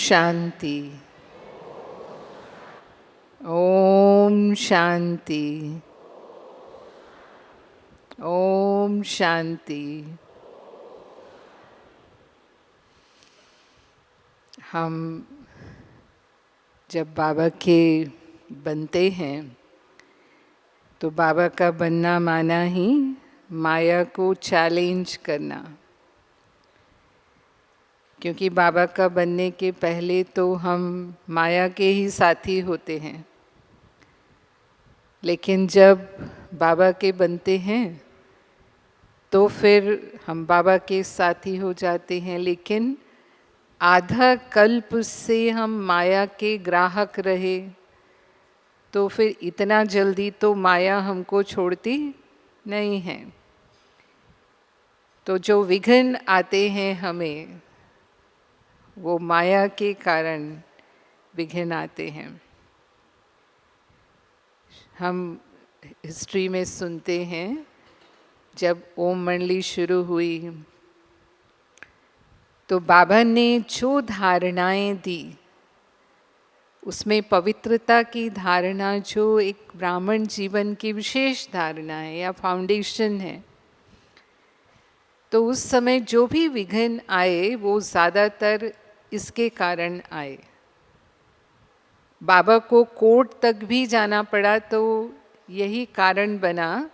शांति। ओम शांति। ओम शांति। हम जब बाबा के बनते हैं तो बाबा का बनना माना ही माया को चैलेंज करना, क्योंकि बाबा का बनने के पहले तो हम माया के ही साथी होते हैं। लेकिन जब बाबा के बनते हैं तो फिर हम बाबा के साथी हो जाते हैं, लेकिन आधा कल्प से हम माया के ग्राहक रहे तो फिर इतना जल्दी तो माया हमको छोड़ती नहीं है। तो जो विघ्न आते हैं हमें, वो माया के कारण विघ्न आते हैं। हम हिस्ट्री में सुनते हैं, जब ओम मंडली शुरू हुई तो बाबा ने जो धारणाएं दी उसमें पवित्रता की धारणा, जो एक ब्राह्मण जीवन की विशेष धारणा है या फाउंडेशन है, तो उस समय जो भी विघ्न आए वो ज़्यादातर इसके कारण आए। बाबा को कोर्ट तक भी जाना पड़ा तो यही कारण बना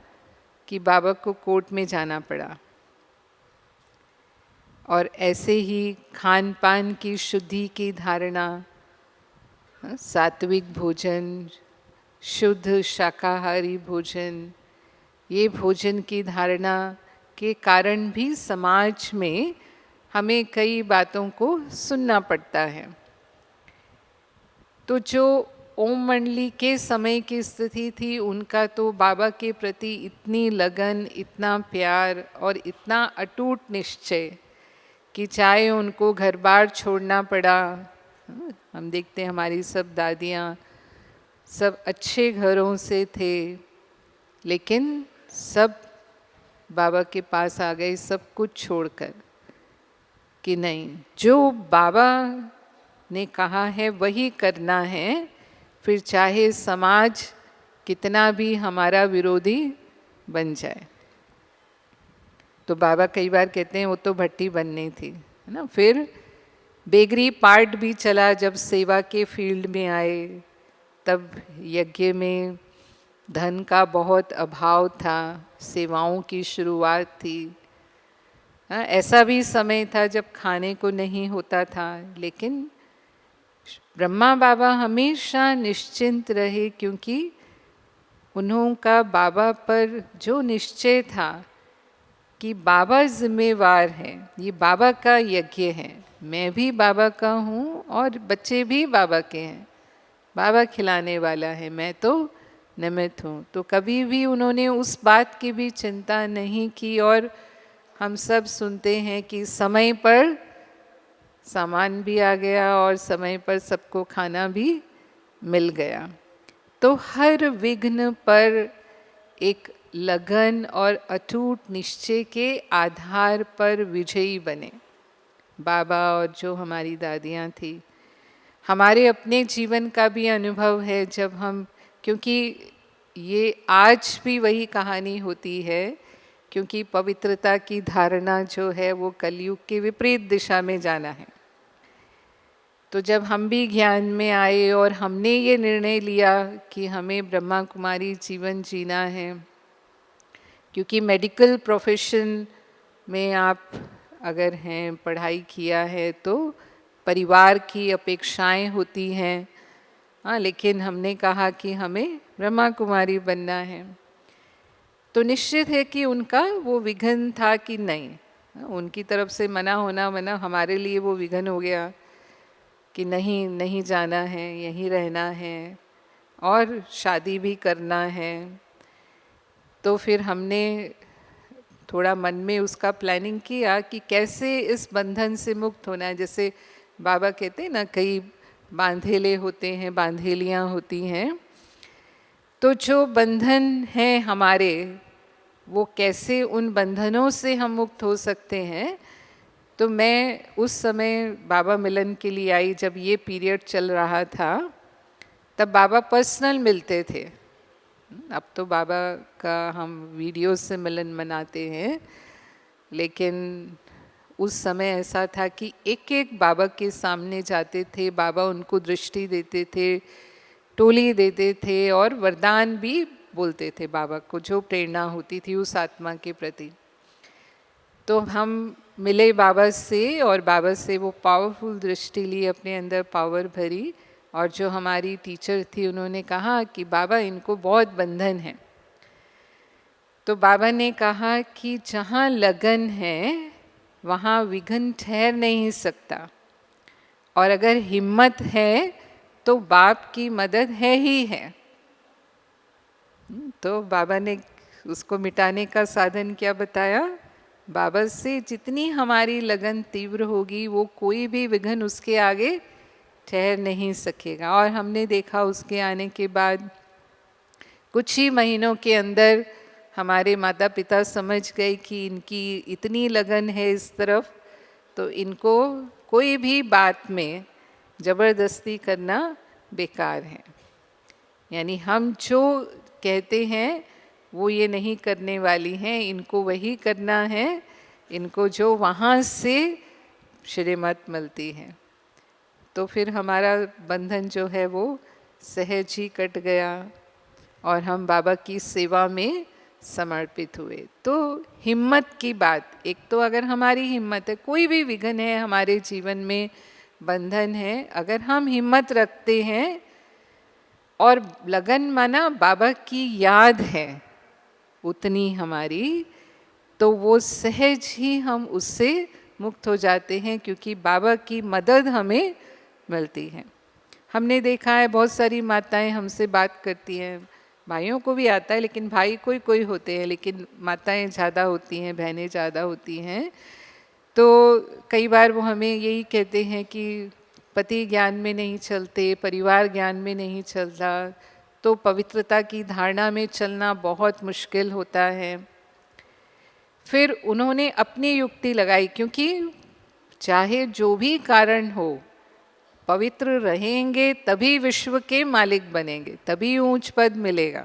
कि बाबा को कोर्ट में जाना पड़ा। और ऐसे ही खान पान की शुद्धि की धारणा, सात्विक भोजन, शुद्ध शाकाहारी भोजन, ये भोजन की धारणा के कारण भी समाज में हमें कई बातों को सुनना पड़ता है। तो जो ओम मंडली के समय की स्थिति थी, उनका तो बाबा के प्रति इतनी लगन, इतना प्यार और इतना अटूट निश्चय कि चाहे उनको घर बार छोड़ना पड़ा। हम देखते हैं हमारी सब दादियाँ सब अच्छे घरों से थे, लेकिन सब बाबा के पास आ गए, सब कुछ छोड़कर, कि नहीं, जो बाबा ने कहा है वही करना है, फिर चाहे समाज कितना भी हमारा विरोधी बन जाए। तो बाबा कई बार कहते हैं वो तो भट्टी बननी थी, है ना। फिर बेगरी पार्ट भी चला, जब सेवा के फील्ड में आए तब यज्ञ में धन का बहुत अभाव था, सेवाओं की शुरुआत थी। ऐसा भी समय था जब खाने को नहीं होता था, लेकिन ब्रह्मा बाबा हमेशा निश्चिंत रहे, क्योंकि उन्होंने बाबा पर जो निश्चय था कि बाबा जिम्मेवार हैं, ये बाबा का यज्ञ है, मैं भी बाबा का हूँ और बच्चे भी बाबा के हैं, बाबा खिलाने वाला है, मैं तो निमित्त हूँ। तो कभी भी उन्होंने उस बात की भी चिंता नहीं की। और हम सब सुनते हैं कि समय पर सामान भी आ गया और समय पर सबको खाना भी मिल गया। तो हर विघ्न पर एक लगन और अटूट निश्चय के आधार पर विजयी बने बाबा और जो हमारी दादियाँ थी। हमारे अपने जीवन का भी अनुभव है, जब हम, क्योंकि ये आज भी वही कहानी होती है, क्योंकि पवित्रता की धारणा जो है वो कलयुग के विपरीत दिशा में जाना है। तो जब हम भी ज्ञान में आए और हमने ये निर्णय लिया कि हमें ब्रह्मा कुमारी जीवन जीना है, क्योंकि मेडिकल प्रोफेशन में आप अगर हैं, पढ़ाई किया है, तो परिवार की अपेक्षाएं होती हैं। हाँ, लेकिन हमने कहा कि हमें ब्रह्मा कुमारी बनना है, तो निश्चित है कि उनका वो विघ्न था कि नहीं, उनकी तरफ से मना होना मना, हमारे लिए वो विघ्न हो गया कि नहीं, नहीं जाना है, यहीं रहना है और शादी भी करना है। तो फिर हमने थोड़ा मन में उसका प्लानिंग किया कि कैसे इस बंधन से मुक्त होना है। जैसे बाबा कहते हैं ना, कई बांधेले होते हैं, बांधेलियाँ होती हैं, तो जो बंधन हैं हमारे, वो कैसे उन बंधनों से हम मुक्त हो सकते हैं। तो मैं उस समय बाबा मिलन के लिए आई, जब ये पीरियड चल रहा था, तब बाबा पर्सनल मिलते थे। अब तो बाबा का हम वीडियो से मिलन मनाते हैं, लेकिन उस समय ऐसा था कि एक एक बाबा के सामने जाते थे, बाबा उनको दृष्टि देते थे, टोली देते थे और वरदान भी बोलते थे बाबा को, जो प्रेरणा होती थी उस आत्मा के प्रति। तो हम मिले बाबा से और बाबा से वो पावरफुल दृष्टि ली, अपने अंदर पावर भरी। और जो हमारी टीचर थी उन्होंने कहा कि बाबा इनको बहुत बंधन है। तो बाबा ने कहा कि जहाँ लगन है वहाँ विघ्न ठहर नहीं सकता, और अगर हिम्मत है तो बाप की मदद है ही है। तो बाबा ने उसको मिटाने का साधन क्या बताया? बाबा से जितनी हमारी लगन तीव्र होगी, वो कोई भी विघ्न उसके आगे ठहर नहीं सकेगा। और हमने देखा उसके आने के बाद कुछ ही महीनों के अंदर हमारे माता पिता समझ गए कि इनकी इतनी लगन है इस तरफ, तो इनको कोई भी बात में ज़बरदस्ती करना बेकार है। यानी हम जो कहते हैं वो ये नहीं करने वाली हैं, इनको वही करना है, इनको जो वहाँ से श्रीमत मिलती है। तो फिर हमारा बंधन जो है वो सहज ही कट गया और हम बाबा की सेवा में समर्पित हुए। तो हिम्मत की बात, एक तो अगर हमारी हिम्मत है, कोई भी विघ्न है हमारे जीवन में, बंधन है, अगर हम हिम्मत रखते हैं और लगन माना बाबा की याद है उतनी हमारी, तो वो सहज ही हम उससे मुक्त हो जाते हैं, क्योंकि बाबा की मदद हमें मिलती है। हमने देखा है बहुत सारी माताएं हमसे बात करती हैं, भाइयों को भी आता है लेकिन भाई कोई कोई होते हैं, लेकिन माताएं ज़्यादा होती हैं, बहनें ज़्यादा होती हैं। तो कई बार वो हमें यही कहते हैं कि पति ज्ञान में नहीं चलते, परिवार ज्ञान में नहीं चलता, तो पवित्रता की धारणा में चलना बहुत मुश्किल होता है। फिर उन्होंने अपनी युक्ति लगाई, क्योंकि चाहे जो भी कारण हो, पवित्र रहेंगे तभी विश्व के मालिक बनेंगे, तभी ऊंच पद मिलेगा,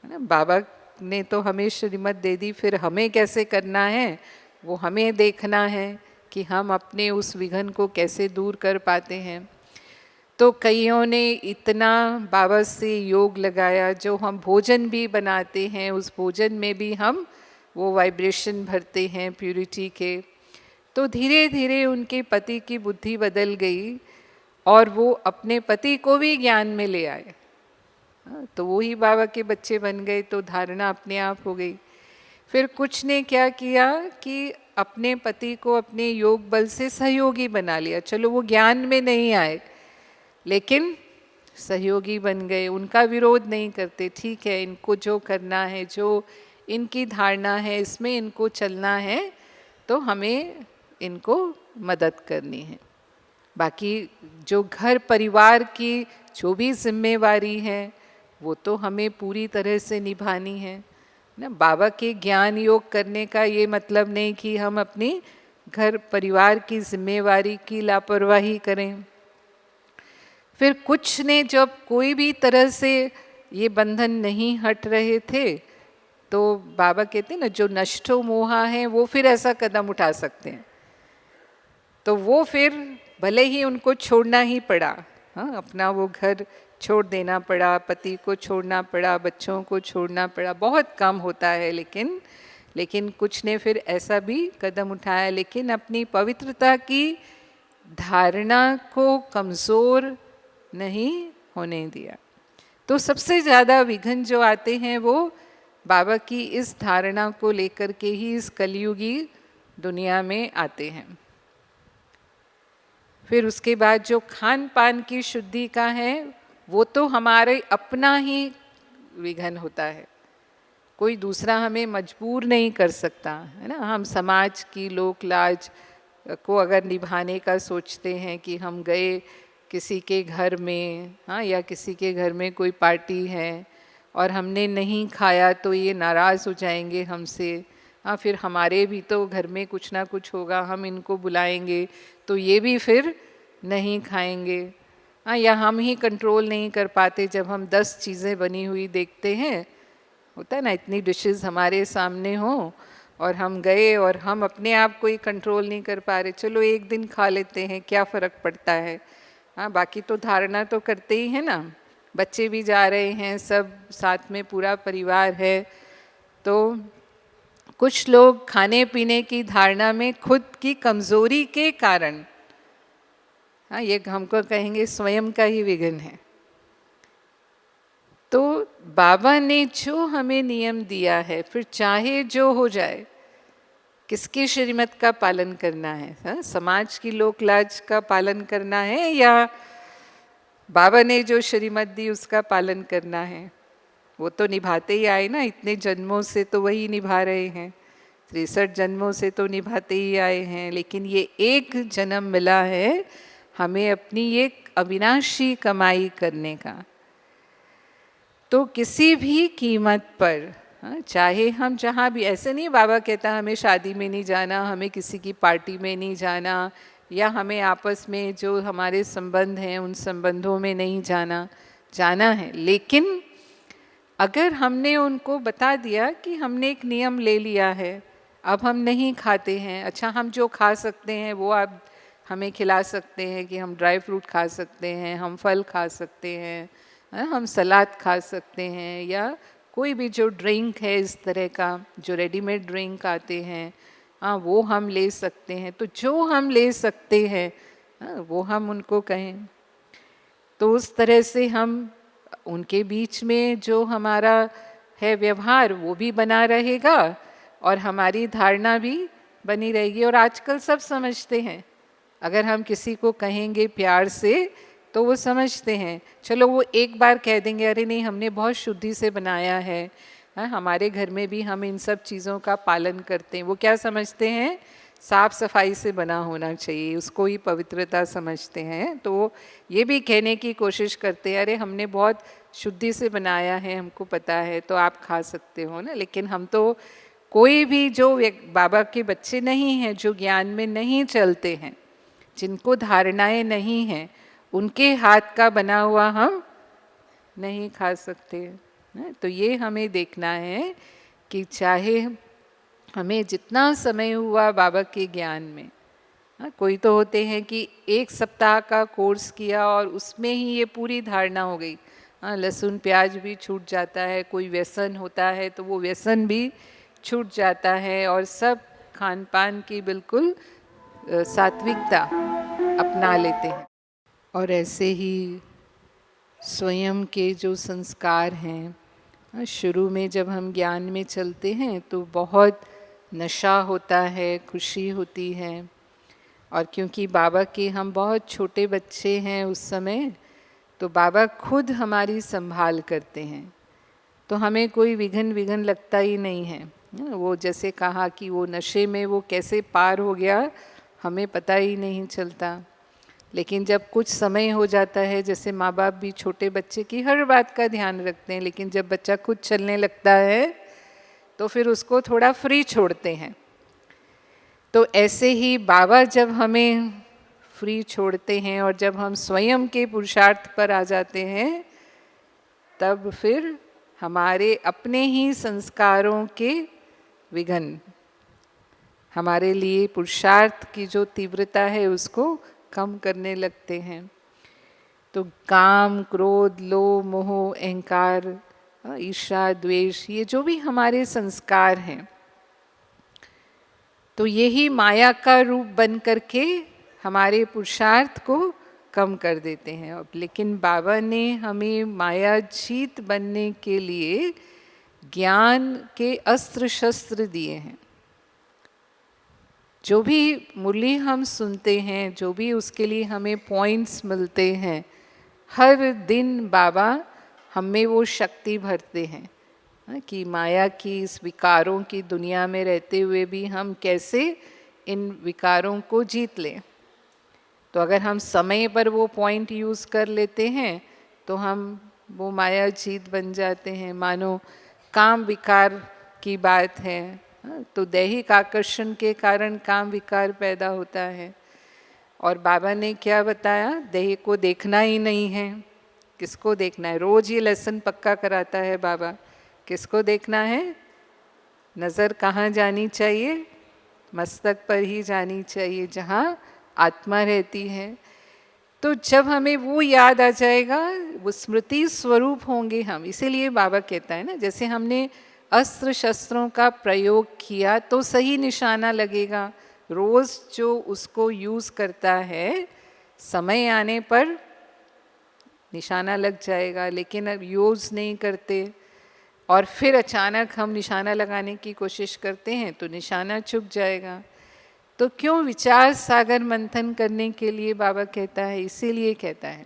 है ना। बाबा ने तो हमें श्रीमत दे दी, फिर हमें कैसे करना है वो हमें देखना है कि हम अपने उस विघन को कैसे दूर कर पाते हैं। तो कईयों ने इतना बाबा से योग लगाया, जो हम भोजन भी बनाते हैं उस भोजन में भी हम वो वाइब्रेशन भरते हैं प्यूरिटी के। तो धीरे धीरे उनके पति की बुद्धि बदल गई और वो अपने पति को भी ज्ञान में ले आए। तो वो ही बाबा के बच्चे बन गए, तो धारणा अपने आप हो गई। फिर कुछ ने क्या किया कि अपने पति को अपने योग बल से सहयोगी बना लिया। चलो वो ज्ञान में नहीं आए लेकिन सहयोगी बन गए, उनका विरोध नहीं करते, ठीक है इनको जो करना है, जो इनकी धारणा है इसमें इनको चलना है, तो हमें इनको मदद करनी है। बाकी जो घर परिवार की जो भी जिम्मेवारी है वो तो हमें पूरी तरह से निभानी है ना। बाबा के ज्ञान योग करने का ये मतलब नहीं कि हम अपनी घर परिवार की जिम्मेवारी की लापरवाही करें। फिर कुछ ने जब कोई भी तरह से ये बंधन नहीं हट रहे थे, तो बाबा कहते हैं ना, जो नष्टो मोहा है वो फिर ऐसा कदम उठा सकते हैं। तो वो फिर भले ही उनको छोड़ना ही पड़ा, हाँ, अपना वो घर छोड़ देना पड़ा, पति को छोड़ना पड़ा, बच्चों को छोड़ना पड़ा, बहुत कम होता है लेकिन कुछ ने फिर ऐसा भी कदम उठाया, लेकिन अपनी पवित्रता की धारणा को कमज़ोर नहीं होने दिया। तो सबसे ज़्यादा विघ्न जो आते हैं वो बाबा की इस धारणा को लेकर के ही इस कलयुगी दुनिया में आते हैं। फिर उसके बाद जो खान पान की शुद्धि का है वो तो हमारे अपना ही विघन होता है, कोई दूसरा हमें मजबूर नहीं कर सकता, है ना। हम समाज की लोक लाज को अगर निभाने का सोचते हैं कि हम गए किसी के घर में, हाँ, या किसी के घर में कोई पार्टी है और हमने नहीं खाया तो ये नाराज़ हो जाएंगे हमसे, हाँ, फिर हमारे भी तो घर में कुछ ना कुछ होगा, हम इनको बुलाएंगे तो ये भी फिर नहीं खाएंगे। हाँ, या हम ही कंट्रोल नहीं कर पाते जब हम 10 चीज़ें बनी हुई देखते हैं, होता है ना, इतनी डिशेस हमारे सामने हो और हम गए और हम अपने आप को ही कंट्रोल नहीं कर पा रहे, चलो एक दिन खा लेते हैं, क्या फ़र्क पड़ता है। हाँ, बाकी तो धारणा तो करते ही है ना, बच्चे भी जा रहे हैं, सब साथ में पूरा परिवार है। तो कुछ लोग खाने पीने की धारणा में खुद की कमजोरी के कारण, हाँ, ये हमको कहेंगे स्वयं का ही विघ्न है। तो बाबा ने जो हमें नियम दिया है, फिर चाहे जो हो जाए, किसके श्रीमत का पालन करना है, हाँ? समाज की लोक लाज का पालन करना है या बाबा ने जो श्रीमत दी उसका पालन करना है। वो तो निभाते ही आए ना, इतने जन्मों से तो वही निभा रहे हैं, 63 जन्मों से तो निभाते ही आए हैं। लेकिन ये एक जन्म मिला है हमें अपनी एक अविनाशी कमाई करने का, तो किसी भी कीमत पर, हाँ, चाहे हम जहाँ भी, ऐसे नहीं बाबा कहता हमें शादी में नहीं जाना, हमें किसी की पार्टी में नहीं जाना, या हमें आपस में जो हमारे संबंध हैं उन संबंधों में नहीं जाना, जाना है। लेकिन अगर हमने उनको बता दिया कि हमने एक नियम ले लिया है, अब हम नहीं खाते हैं, अच्छा हम जो खा सकते हैं वो आप हमें खिला सकते हैं कि हम ड्राई फ्रूट खा सकते हैं, हम फल खा सकते हैं, हम सलाद खा सकते हैं, या कोई भी जो ड्रिंक है इस तरह का, जो रेडीमेड ड्रिंक आते हैं, हाँ, वो हम ले सकते हैं। तो जो हम ले सकते हैं, हाँ, वो हम उनको कहें। तो उस तरह से हम उनके बीच में जो हमारा है व्यवहार वो भी बना रहेगा और हमारी धारणा भी बनी रहेगी। और आजकल सब समझते हैं, अगर हम किसी को कहेंगे प्यार से तो वो समझते हैं। चलो वो एक बार कह देंगे अरे नहीं हमने बहुत शुद्धि से बनाया है, हमारे घर में भी हम इन सब चीज़ों का पालन करते हैं, वो क्या समझते हैं, साफ सफाई से बना होना चाहिए, उसको ही पवित्रता समझते हैं। तो ये भी कहने की कोशिश करते हैं अरे हमने बहुत शुद्धि से बनाया है, हमको पता है, तो आप खा सकते हो ना। लेकिन हम तो कोई भी जो बाबा के बच्चे नहीं हैं, जो ज्ञान में नहीं चलते हैं, जिनको धारणाएं नहीं हैं, उनके हाथ का बना हुआ हम नहीं खा सकते। तो ये हमें देखना है कि चाहे हमें जितना समय हुआ बाबा के ज्ञान में, कोई तो होते हैं कि एक सप्ताह का कोर्स किया और उसमें ही ये पूरी धारणा हो गई, लहसुन प्याज भी छूट जाता है, कोई व्यसन होता है तो वो व्यसन भी छूट जाता है, और सब खान पान की बिल्कुल सात्विकता अपना लेते हैं। और ऐसे ही स्वयं के जो संस्कार हैं, शुरू में जब हम ज्ञान में चलते हैं तो बहुत नशा होता है, खुशी होती है, और क्योंकि बाबा के हम बहुत छोटे बच्चे हैं उस समय, तो बाबा खुद हमारी संभाल करते हैं, तो हमें कोई विघन लगता ही नहीं है। वो जैसे कहा कि वो नशे में वो कैसे पार हो गया हमें पता ही नहीं चलता। लेकिन जब कुछ समय हो जाता है, जैसे माँ बाप भी छोटे बच्चे की हर बात का ध्यान रखते हैं, लेकिन जब बच्चा खुद चलने लगता है तो फिर उसको थोड़ा फ्री छोड़ते हैं। तो ऐसे ही बाबा जब हमें फ्री छोड़ते हैं और जब हम स्वयं के पुरुषार्थ पर आ जाते हैं, तब फिर हमारे अपने ही संस्कारों के विघन हमारे लिए पुरुषार्थ की जो तीव्रता है उसको कम करने लगते हैं। तो काम, क्रोध, लोभ, मोह, अहंकार, ईर्ष्या, द्वेष, ये जो भी हमारे संस्कार हैं, तो यही माया का रूप बन करके हमारे पुरुषार्थ को कम कर देते हैं। अब लेकिन बाबा ने हमें माया जीत बनने के लिए ज्ञान के अस्त्र शस्त्र दिए हैं। जो भी मुरली हम सुनते हैं, जो भी उसके लिए हमें पॉइंट्स मिलते हैं, हर दिन बाबा हमें वो शक्ति भरते हैं कि माया की इस विकारों की दुनिया में रहते हुए भी हम कैसे इन विकारों को जीत लें। तो अगर हम समय पर वो पॉइंट यूज़ कर लेते हैं तो हम वो माया जीत बन जाते हैं। मानो काम विकार की बात है, हाँ, तो दैहिक आकर्षण के कारण काम विकार पैदा होता है। और बाबा ने क्या बताया, देह को देखना ही नहीं है। किसको देखना है? रोज ये लेसन पक्का कराता है बाबा। किसको देखना है? नज़र कहाँ जानी चाहिए? मस्तक पर ही जानी चाहिए, जहाँ आत्मा रहती है। तो जब हमें वो याद आ जाएगा, वो स्मृति स्वरूप होंगे हम। इसीलिए बाबा कहता है ना, जैसे हमने अस्त्र शस्त्रों का प्रयोग किया तो सही निशाना लगेगा। रोज जो उसको यूज करता है, समय आने पर निशाना लग जाएगा। लेकिन अब यूज नहीं करते और फिर अचानक हम निशाना लगाने की कोशिश करते हैं तो निशाना चुक जाएगा। तो क्यों विचार सागर मंथन करने के लिए बाबा कहता है, इसीलिए कहता है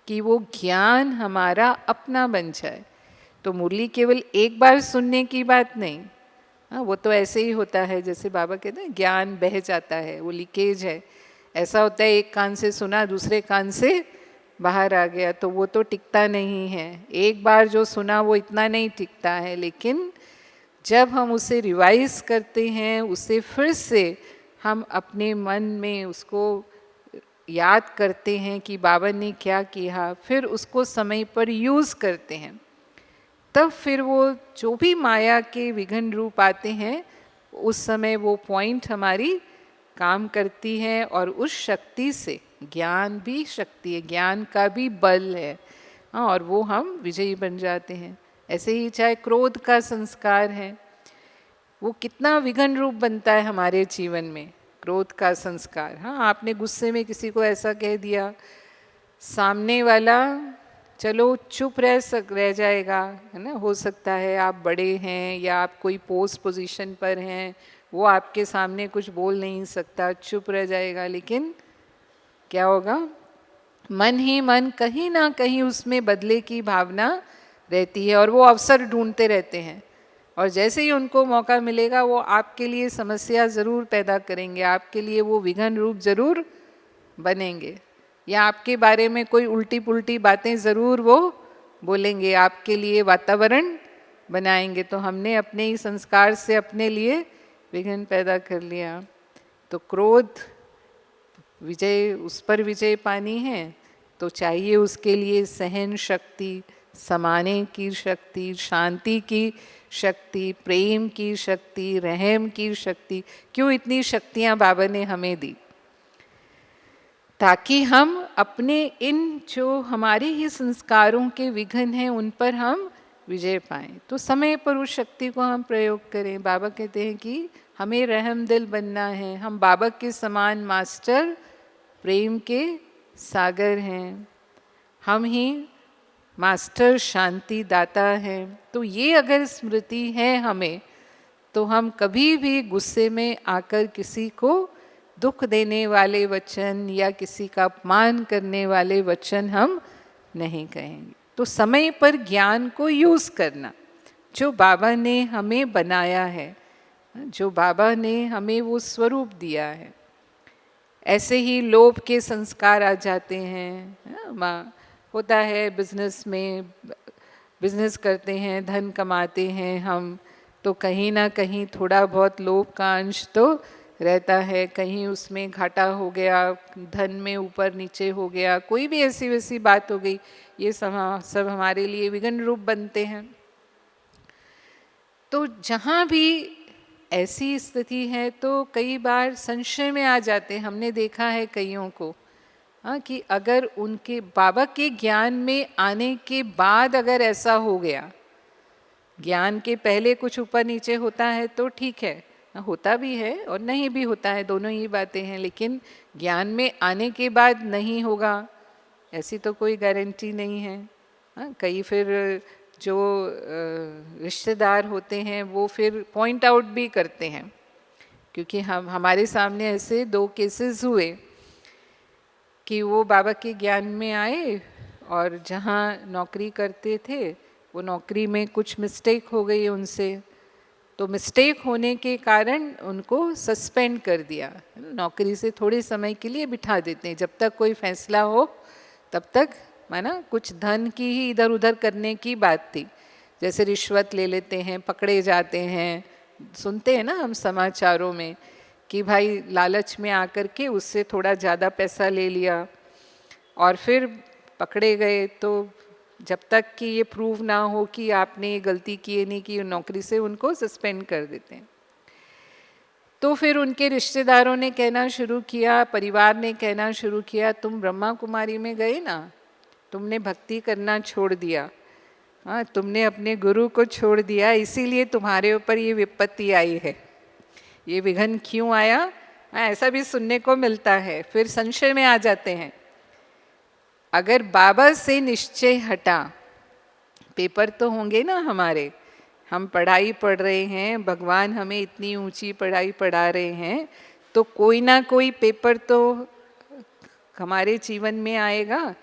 कि वो ज्ञान हमारा अपना बन जाए। तो मुरली केवल एक बार सुनने की बात नहीं। हाँ, वो तो ऐसे ही होता है, जैसे बाबा कहते हैं ज्ञान बह जाता है, वो लीकेज है। ऐसा होता है, एक कान से सुना दूसरे कान से बाहर आ गया, तो वो तो टिकता नहीं है। एक बार जो सुना वो इतना नहीं टिकता है। लेकिन जब हम उसे रिवाइज करते हैं, उसे फिर से हम अपने मन में उसको याद करते हैं कि बाबा ने क्या किया, फिर उसको समय पर यूज़ करते हैं, तब फिर वो जो भी माया के विघन रूप आते हैं, उस समय वो पॉइंट हमारी काम करती है। और उस शक्ति से, ज्ञान भी शक्ति है, ज्ञान का भी बल है। हाँ, और वो हम विजयी बन जाते हैं। ऐसे ही चाहे क्रोध का संस्कार है, वो कितना विघन रूप बनता है हमारे जीवन में, क्रोध का संस्कार। हाँ, आपने गुस्से में किसी को ऐसा कह दिया, सामने वाला चलो चुप रह जाएगा, है ना। हो सकता है आप बड़े हैं या आप कोई पोस्ट पोजीशन पर हैं, वो आपके सामने कुछ बोल नहीं सकता, चुप रह जाएगा। लेकिन क्या होगा? मन ही मन कहीं ना कहीं उसमें बदले की भावना रहती है और वो अवसर ढूंढते रहते हैं। और जैसे ही उनको मौका मिलेगा, वो आपके लिए समस्या ज़रूर पैदा करेंगे, आपके लिए वो विघन रूप ज़रूर बनेंगे, या आपके बारे में कोई उल्टी पुल्टी बातें ज़रूर वो बोलेंगे, आपके लिए वातावरण बनाएंगे। तो हमने अपने ही संस्कार से अपने लिए विघन पैदा कर लिया। तो क्रोध विजय, उस पर विजय पानी है तो चाहिए उसके लिए सहन शक्ति, समाने की शक्ति, शांति की शक्ति, प्रेम की शक्ति, रहम की शक्ति। क्यों इतनी शक्तियाँ बाबा ने हमें दी? ताकि हम अपने इन जो हमारे ही संस्कारों के विघन हैं, उन पर हम विजय पाएं। तो समय पर उस शक्ति को हम प्रयोग करें। बाबा कहते हैं कि हमें रहम दिल बनना है। हम बाबा के समान मास्टर, प्रेम के सागर हैं। हम ही मास्टर शांति दाता हैं। तो ये अगर स्मृति है हमें, तो हम कभी भी गुस्से में आकर किसी को दुख देने वाले वचन या किसी का अपमान करने वाले वचन हम नहीं कहेंगे। तो समय पर ज्ञान को यूज़ करना, जो बाबा ने हमें बनाया है, जो बाबा ने हमें वो स्वरूप दिया है। ऐसे ही लोभ के संस्कार आ जाते हैं। होता है बिजनेस में, बिजनेस करते हैं, धन कमाते हैं हम, तो कहीं ना कहीं थोड़ा बहुत लोभ का अंश तो रहता है। कहीं उसमें घाटा हो गया, धन में ऊपर नीचे हो गया, कोई भी ऐसी वैसी बात हो गई, ये सब हमारे लिए विघन रूप बनते हैं। तो जहाँ भी ऐसी स्थिति है तो कई बार संशय में आ जाते हैं। हमने देखा है कईयों को, हाँ, कि अगर उनके बाबा के ज्ञान में आने के बाद अगर ऐसा हो गया, ज्ञान के पहले कुछ ऊपर नीचे होता है तो ठीक है, होता भी है और नहीं भी होता है, दोनों ही बातें हैं। लेकिन ज्ञान में आने के बाद नहीं होगा, ऐसी तो कोई गारंटी नहीं है। हाँ, कई फिर जो रिश्तेदार होते हैं वो फिर पॉइंट आउट भी करते हैं, क्योंकि हमारे सामने ऐसे 2 केसेस हुए कि वो बाबा के ज्ञान में आए और जहाँ नौकरी करते थे वो नौकरी में कुछ मिस्टेक हो गई उनसे, तो मिस्टेक होने के कारण उनको सस्पेंड कर दिया, नौकरी से थोड़े समय के लिए बिठा देते हैं, जब तक कोई फैसला हो तब तक। माना कुछ धन की ही इधर उधर करने की बात थी, जैसे रिश्वत ले लेते हैं, पकड़े जाते हैं, सुनते हैं ना हम समाचारों में कि भाई लालच में आकर के उससे थोड़ा ज़्यादा पैसा ले लिया और फिर पकड़े गए, तो जब तक कि ये प्रूव ना हो कि आपने ये गलती की नहीं की, नौकरी से उनको सस्पेंड कर देते हैं। तो फिर उनके रिश्तेदारों ने कहना शुरू किया, परिवार ने कहना शुरू किया, तुम ब्रह्मा कुमारी में गए ना, तुमने भक्ति करना छोड़ दिया, हाँ तुमने अपने गुरु को छोड़ दिया, इसीलिए तुम्हारे ऊपर ये विपत्ति आई है, ये विघन क्यों आया। हाँ, ऐसा भी सुनने को मिलता है। फिर संशय में आ जाते हैं। अगर बाबा से निश्चय हटा, पेपर तो होंगे ना हमारे, हम पढ़ाई पढ़ रहे हैं, भगवान हमें इतनी ऊंची पढ़ाई पढ़ा रहे हैं, तो कोई ना कोई पेपर तो हमारे जीवन में आएगा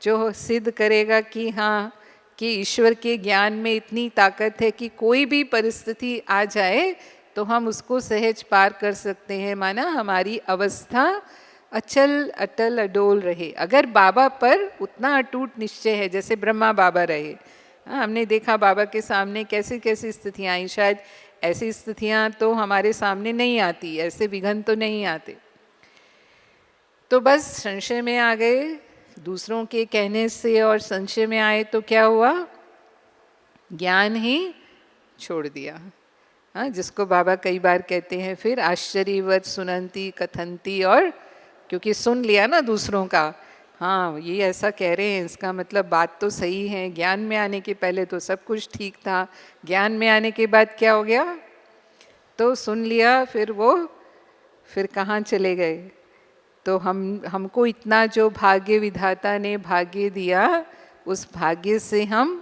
जो सिद्ध करेगा कि हाँ, कि ईश्वर के ज्ञान में इतनी ताकत है कि कोई भी परिस्थिति आ जाए तो हम उसको सहज पार कर सकते हैं, माना हमारी अवस्था अचल अटल अडोल रहे। अगर बाबा पर उतना अटूट निश्चय है जैसे ब्रह्मा बाबा रहे। हमने देखा बाबा के सामने कैसी कैसी स्थितियाँ आई, शायद ऐसी स्थितियाँ तो हमारे सामने नहीं आती, ऐसे विघन तो नहीं आते। तो बस संशय में आ गए, दूसरों के कहने से और संशय में आए तो क्या हुआ, ज्ञान ही छोड़ दिया। हाँ, जिसको बाबा कई बार कहते हैं फिर आश्चर्यवत सुनंती कथंती, और क्योंकि सुन लिया ना दूसरों का, हाँ ये ऐसा कह रहे हैं, इसका मतलब बात तो सही है। ज्ञान में आने के पहले तो सब कुछ ठीक था, ज्ञान में आने के बाद क्या हो गया, तो सुन लिया, फिर कहाँ चले गए। तो हमको इतना जो भाग्य विधाता ने भाग्य दिया, उस भाग्य से हम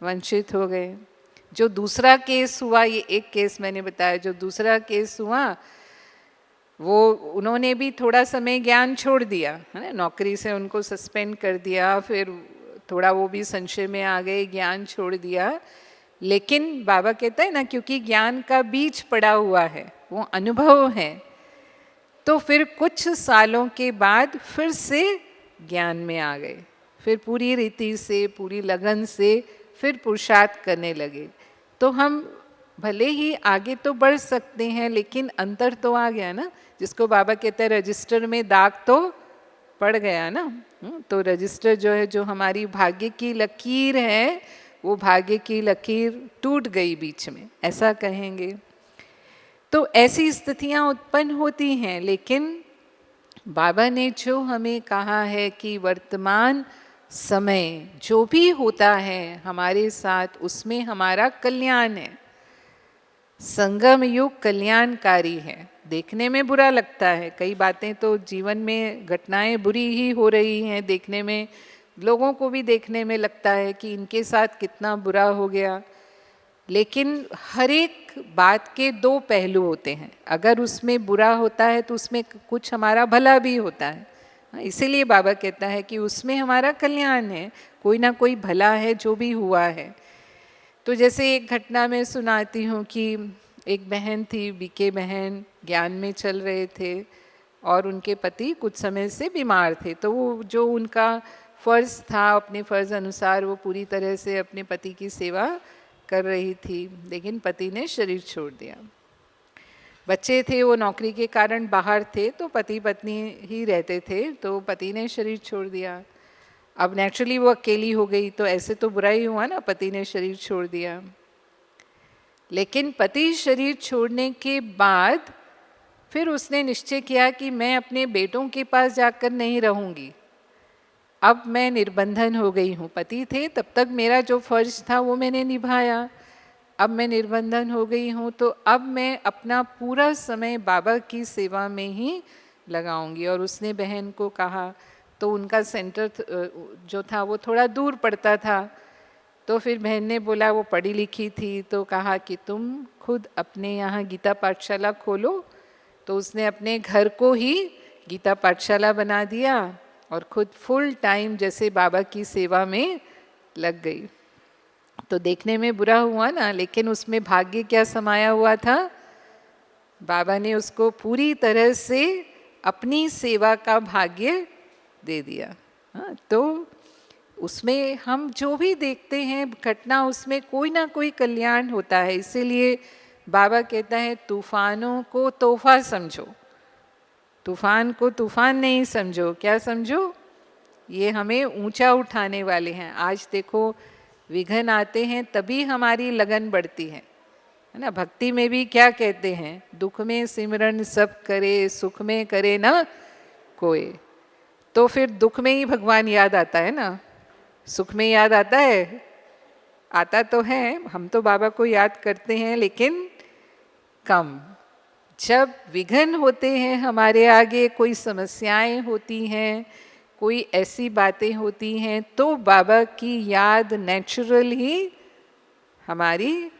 वंचित हो गए। जो दूसरा केस हुआ, ये एक केस मैंने बताया, जो दूसरा केस हुआ वो उन्होंने भी थोड़ा समय ज्ञान छोड़ दिया, है ना, नौकरी से उनको सस्पेंड कर दिया, फिर थोड़ा वो भी संशय में आ गए, ज्ञान छोड़ दिया। लेकिन बाबा कहता है ना, क्योंकि ज्ञान का बीज पड़ा हुआ है, वो अनुभव है, तो फिर कुछ सालों के बाद फिर से ज्ञान में आ गए, फिर पूरी रीति से पूरी लगन से फिर पुरुषार्थ करने लगे। तो हम भले ही आगे तो बढ़ सकते हैं, लेकिन अंतर तो आ गया ना, जिसको बाबा कहते हैं रजिस्टर में दाग तो पड़ गया ना। तो रजिस्टर जो है, जो हमारी भाग्य की लकीर है, वो भाग्य की लकीर टूट गई बीच में, ऐसा कहेंगे। तो ऐसी स्थितियां उत्पन्न होती हैं, लेकिन बाबा ने जो हमें कहा है कि वर्तमान समय जो भी होता है हमारे साथ, उसमें हमारा कल्याण है। संगम युग कल्याणकारी है। देखने में बुरा लगता है, कई बातें तो जीवन में घटनाएं बुरी ही हो रही हैं, देखने में लोगों को भी देखने में लगता है कि इनके साथ कितना बुरा हो गया। लेकिन हर एक बात के दो पहलू होते हैं, अगर उसमें बुरा होता है तो उसमें कुछ हमारा भला भी होता है। इसीलिए बाबा कहता है कि उसमें हमारा कल्याण है, कोई ना कोई भला है जो भी हुआ है। तो जैसे एक घटना मैं सुनाती हूँ कि एक बहन थी, बीके बहन, ज्ञान में चल रहे थे और उनके पति कुछ समय से बीमार थे। तो वो जो उनका फ़र्ज़ था, अपने फ़र्ज़ अनुसार वो पूरी तरह से अपने पति की सेवा कर रही थी, लेकिन पति ने शरीर छोड़ दिया। बच्चे थे, वो नौकरी के कारण बाहर थे, तो पति पत्नी ही रहते थे, तो पति ने शरीर छोड़ दिया। अब नेचुरली वो अकेली हो गई, तो ऐसे तो बुरा ही हुआ ना, पति ने शरीर छोड़ दिया। लेकिन पति शरीर छोड़ने के बाद फिर उसने निश्चय किया कि मैं अपने बेटों के पास जाकर नहीं रहूँगी, अब मैं निर्बंधन हो गई हूँ। पति थे तब तक मेरा जो फर्ज था वो मैंने निभाया, अब मैं निर्बंधन हो गई हूँ, तो अब मैं अपना पूरा समय बाबा की सेवा में ही लगाऊंगी। और उसने बहन को कहा, तो उनका सेंटर जो था वो थोड़ा दूर पड़ता था, तो फिर बहन ने बोला, वो पढ़ी लिखी थी, तो कहा कि तुम खुद अपने यहाँ गीता पाठशाला खोलो। तो उसने अपने घर को ही गीता पाठशाला बना दिया और खुद फुल टाइम जैसे बाबा की सेवा में लग गई। तो देखने में बुरा हुआ ना, लेकिन उसमें भाग्य क्या समाया हुआ था, बाबा ने उसको पूरी तरह से अपनी सेवा का भाग्य दे दिया। हाँ, तो उसमें हम जो भी देखते हैं घटना, उसमें कोई ना कोई कल्याण होता है। इसीलिए बाबा कहता है तूफानों को तोहफा समझो, तूफान को तूफान नहीं समझो, क्या समझो, ये हमें ऊंचा उठाने वाले हैं। आज देखो विघ्न आते हैं तभी हमारी लगन बढ़ती है ना। भक्ति में भी क्या कहते हैं, दुख में सिमरन सब करे, सुख में करे ना कोई। तो फिर दुख में ही भगवान याद आता है ना, सुख में याद आता है, आता तो है, हम तो बाबा को याद करते हैं लेकिन कम। जब विघ्न होते हैं हमारे आगे, कोई समस्याएं होती हैं, कोई ऐसी बातें होती हैं, तो बाबा की याद नेचुरल ही हमारी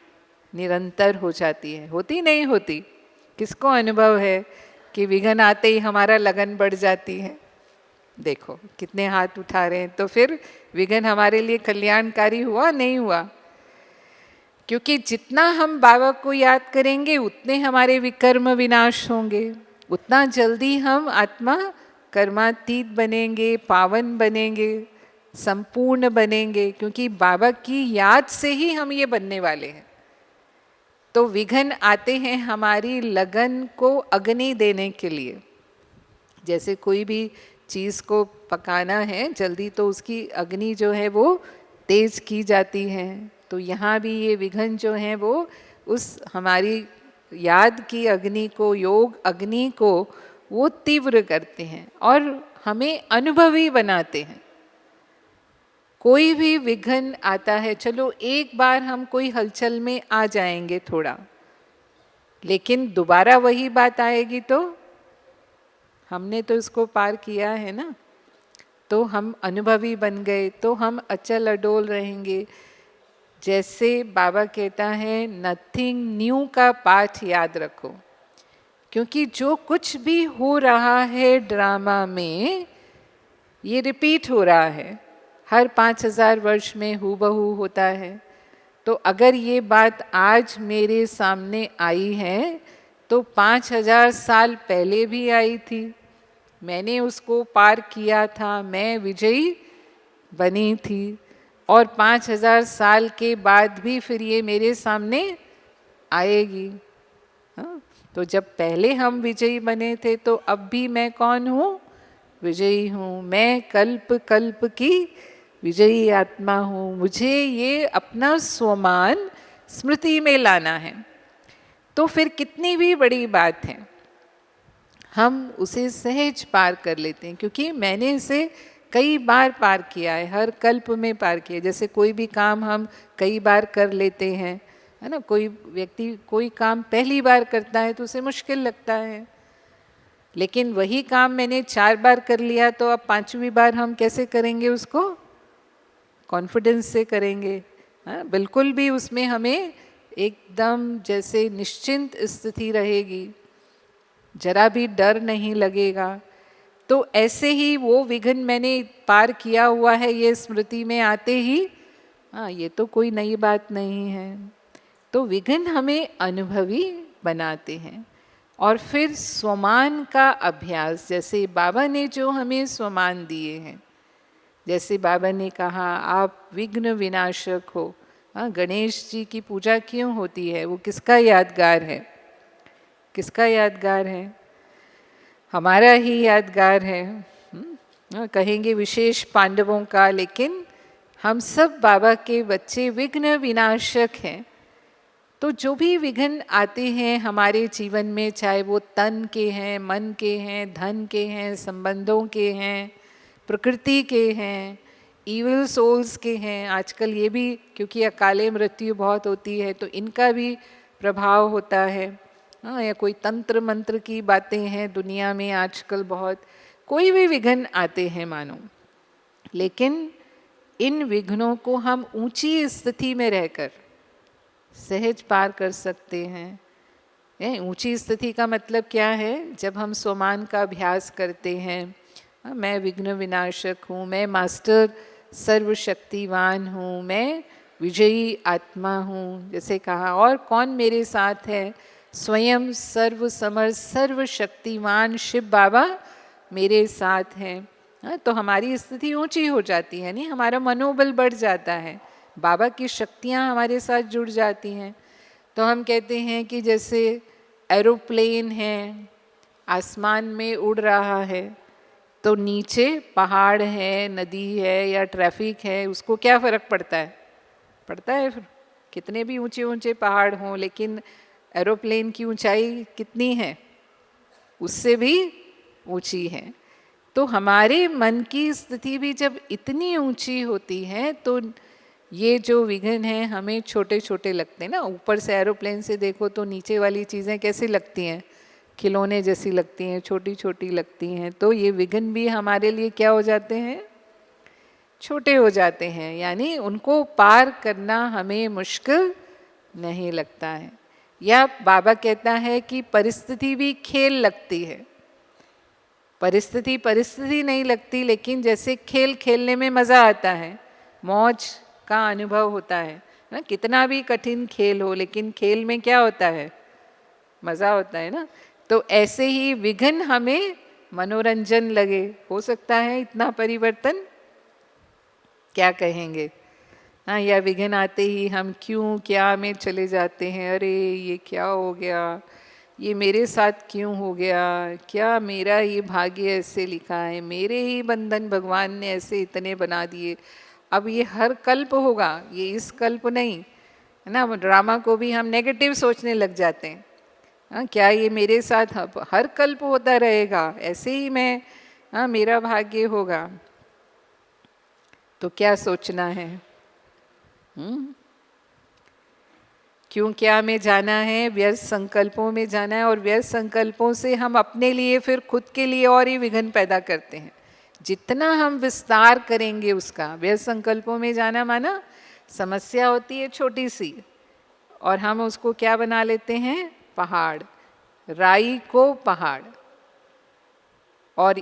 निरंतर हो जाती है। होती नहीं होती, किसको अनुभव है कि विघ्न आते ही हमारा लगन बढ़ जाती है। देखो कितने हाथ उठा रहे हैं। तो फिर विघ्न हमारे लिए कल्याणकारी हुआ नहीं हुआ? क्योंकि जितना हम बाबा को याद करेंगे उतने हमारे विकर्म विनाश होंगे, उतना जल्दी हम आत्मा कर्मातीत बनेंगे, पावन बनेंगे, संपूर्ण बनेंगे, क्योंकि बाबा की याद से ही हम ये बनने वाले हैं। तो विघ्न आते हैं हमारी लगन को अग्नि देने के लिए। जैसे कोई भी चीज़ को पकाना है जल्दी, तो उसकी अग्नि जो है वो तेज की जाती है। तो यहाँ भी ये विघ्न जो हैं वो उस हमारी याद की अग्नि को, योग अग्नि को वो तीव्र करते हैं और हमें अनुभवी बनाते हैं। कोई भी विघ्न आता है, चलो एक बार हम कोई हलचल में आ जाएंगे थोड़ा, लेकिन दोबारा वही बात आएगी तो हमने तो इसको पार किया है ना, तो हम अनुभवी बन गए, तो हम अचल अडोल रहेंगे। जैसे बाबा कहता है नथिंग न्यू का पाठ याद रखो, क्योंकि जो कुछ भी हो रहा है ड्रामा में ये रिपीट हो रहा है, हर 5000 वर्ष में हूबहू होता है। तो अगर ये बात आज मेरे सामने आई है तो 5000 साल पहले भी आई थी, मैंने उसको पार किया था, मैं विजयी बनी थी, और 5000 साल के बाद भी फिर ये मेरे सामने आएगी। हाँ? तो जब पहले हम विजयी बने थे तो अब भी मैं कौन हूँ, विजयी हूँ। मैं कल्प कल्प की विजयी आत्मा हूँ। मुझे ये अपना स्वमान स्मृति में लाना है। तो फिर कितनी भी बड़ी बात है हम उसे सहज पार कर लेते हैं, क्योंकि मैंने इसे कई बार पार किया है, हर कल्प में पार किया। जैसे कोई भी काम हम कई बार कर लेते हैं, है ना। कोई व्यक्ति कोई काम पहली बार करता है तो उसे मुश्किल लगता है, लेकिन वही काम मैंने 4 बार कर लिया तो अब 5वीं बार हम कैसे करेंगे उसको, कॉन्फिडेंस से करेंगे। हाँ, बिल्कुल भी उसमें हमें एकदम जैसे निश्चिंत स्थिति रहेगी, जरा भी डर नहीं लगेगा। तो ऐसे ही वो विघ्न मैंने पार किया हुआ है, ये स्मृति में आते ही हाँ ये तो कोई नई बात नहीं है। तो विघ्न हमें अनुभवी बनाते हैं। और फिर स्वमान का अभ्यास, जैसे बाबा ने जो हमें स्वमान दिए हैं, जैसे बाबा ने कहा आप विघ्न विनाशक हो। हाँ, गणेश जी की पूजा क्यों होती है, वो किसका यादगार है, किसका यादगार है, हमारा ही यादगार है। कहेंगे विशेष पांडवों का, लेकिन हम सब बाबा के बच्चे विघ्न विनाशक हैं। तो जो भी विघ्न आते हैं हमारे जीवन में, चाहे वो तन के हैं, मन के हैं, धन के हैं, संबंधों के हैं, प्रकृति के हैं, ईविल सोल्स के हैं, आजकल ये भी क्योंकि अकाले मृत्यु बहुत होती है तो इनका भी प्रभाव होता है। हाँ, या कोई तंत्र मंत्र की बातें हैं दुनिया में आजकल बहुत, कोई भी विघ्न आते हैं मानो, लेकिन इन विघ्नों को हम ऊंची स्थिति में रहकर सहज पार कर सकते हैं। ऊंची स्थिति का मतलब क्या है, जब हम स्वमान का अभ्यास करते हैं, मैं विघ्न विनाशक हूँ, मैं मास्टर सर्वशक्तिवान हूँ, मैं विजयी आत्मा हूँ, जैसे कहा, और कौन मेरे साथ है, स्वयं सर्व समर्थ सर्वशक्तिवान शिव बाबा मेरे साथ हैं। तो हमारी स्थिति ऊंची हो जाती है, नहीं, हमारा मनोबल बढ़ जाता है, बाबा की शक्तियाँ हमारे साथ जुड़ जाती हैं। तो हम कहते हैं कि जैसे एरोप्लेन है, आसमान में उड़ रहा है, तो नीचे पहाड़ है, नदी है या ट्रैफिक है, उसको क्या फ़र्क पड़ता है? पड़ता है फिर, कितने भी ऊंचे ऊंचे पहाड़ हों, लेकिन एरोप्लेन की ऊंचाई कितनी है? उससे भी ऊंची है। तो हमारे मन की स्थिति भी जब इतनी ऊंची होती है तो ये जो विघ्न हैं हमें छोटे छोटे लगते हैं ना। ऊपर से एरोप्लेन से देखो तो नीचे वाली चीज़ें कैसी लगती हैं? खिलौने जैसी लगती हैं, छोटी छोटी लगती हैं। तो ये विघ्न भी हमारे लिए क्या हो जाते हैं? छोटे हो जाते हैं, यानी उनको पार करना हमें मुश्किल नहीं लगता है। या बाबा कहता है कि परिस्थिति भी खेल लगती है। परिस्थिति परिस्थिति नहीं लगती, लेकिन जैसे खेल खेलने में मज़ा आता है, मौज का अनुभव होता है ना। कितना भी कठिन खेल हो, लेकिन खेल में क्या होता है? मज़ा होता है ना। तो ऐसे ही विघ्न हमें मनोरंजन लगे। हो सकता है इतना परिवर्तन, क्या कहेंगे? हाँ, या विघ्न आते ही हम क्यों क्या में चले जाते हैं, अरे ये क्या हो गया, ये मेरे साथ क्यों हो गया, क्या मेरा ये भाग्य ऐसे लिखा है, मेरे ही बंधन भगवान ने ऐसे इतने बना दिए, अब ये हर कल्प होगा, ये इस कल्प नहीं, है ना। ड्रामा को भी हम नेगेटिव सोचने लग जाते हैं। हाँ, क्या ये मेरे साथ हर कल्प होता रहेगा, ऐसे ही मैं, हाँ, मेरा भाग्य होगा। तो क्या सोचना है? क्यों क्या में जाना है? व्यर्थ संकल्पों में जाना है, और व्यर्थ संकल्पों से हम अपने लिए फिर खुद के लिए और ही विघ्न पैदा करते हैं। जितना हम विस्तार करेंगे उसका, व्यर्थ संकल्पों में जाना माना समस्या होती है छोटी सी, और हम उसको क्या बना लेते हैं? पहाड़। राई को पहाड़। और